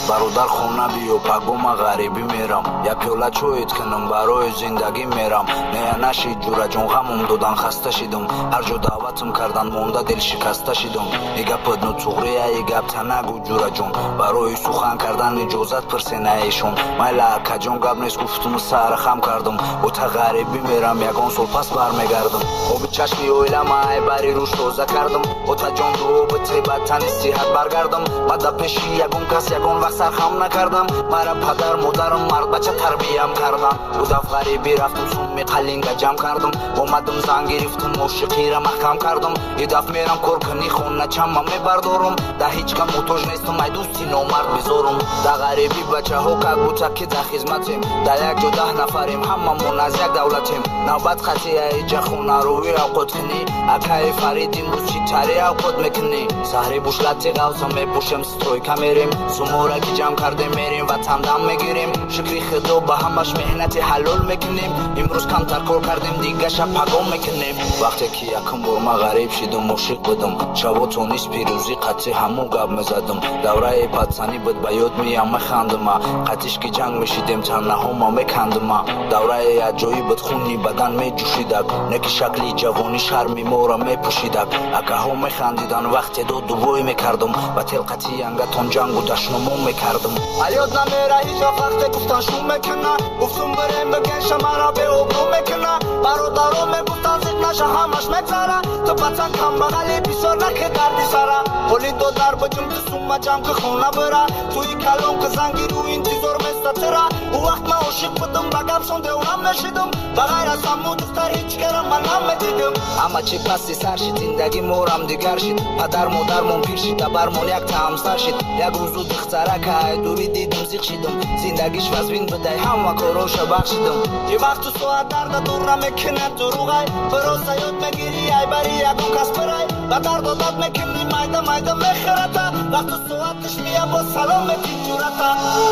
бародар хона биё пагома ғарибӣ мерам я пиёла чоит кунам барои зиндагӣ мерам нея нашид ҷураҷон ғамум додан хаста шидам ҳар ҷо даъватам кардан монда дил шикаста шидам и гапат нутуғрия и гап танагу ҷураҷон барои сухан кардан иҷозат пурсенаешон майла акаҷон гап нест гуфтум сар хам кардам бо та ғарибӣ мерам ягон сол пас бармегардам оби чашми оилама бари рӯш тоза кардам отаҷон дуоби тебат тани сиҳат баргардам бада пеши ягон кас ягон вақт сархам накардам мара падар модарам мардбача тарбиям кардам будав ғарибӣ рафтам сумми қалинга ҷамъ кардам омадам зан гирифтам ошиқира маҳкам кардам идаф мерам коркани хона чама мебардорам да ҳеҷ кам муҳтоҷ нестам ай дӯсти номард безорам да ғарибӣ бачаҳо как бута ки да хизматем да як ҷо 10 нафарем ҳамамон аз як давлатем навбат қатъияи ҷахонарови авқот кунӣ акаи фарид имрӯз чӣ тари авқот мекунӣ саҳри бушлати ғавса мепӯшем стройка мерем сумора ки ҷамъ кардем мерем ватандам мегирем шукри худо ба ҳамаш меҳнати ҳалол мекунем имрӯз камтар кор кардем дигаша пагон мекунем вақте ки якум бор ма ғариб шидам ошиқ будам шабо то низ пирӯзӣ қатъи ҳамон гап мезадам давраи патсанӣ буд ба ёд меям механдама қатиш ки ҷанг мешидем чаннаҳома мекандама давраи аҷоиб буд хуни бадан меҷӯшидак не ки шакли ҷавонӣ шарми мора мепӯшидак акаҳо механдидан вақте дод дувой мекардам ба телқати янгатон ҷангу дашнумо мекардам алёд намера ҳеҷ вақт вақте гуфтан шу мекуна гуфтум бирем биген шамара беобрӯ мекуна бародаро мегуфтан зиқ наша ҳамаш мегзара ту патсан камбағали бисёр наки дарди сара ҳоли додар баҷум ту сума ҷамъ ки хона бира туи калон ки зангиру интизор местатира у вақт ман ошиқ будам ба гапшон деврам мешидам ба ғайр аз ҳаму духтар ҳеҷ гара ман намедидам ҳама чӣ пасти сар шид зиндаги морам дигар шид падар модармон пир шид табармон як таҳамсар шид як рӯзу духтарака ай дури дидам зиқ шидам зиндагиш вазвин будай ҳама короша бахшидам ки вақту соат дарда дур намекунад дуруғай бироса ёд мегирӣ ай бари ягон кас бирай ба дардодат мекунӣ майда майда мехӯрата вақту соатиш мия бо салом мети ҷурата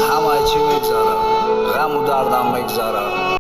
ҳамаи чӣ мегзара ғаму дардам мегзара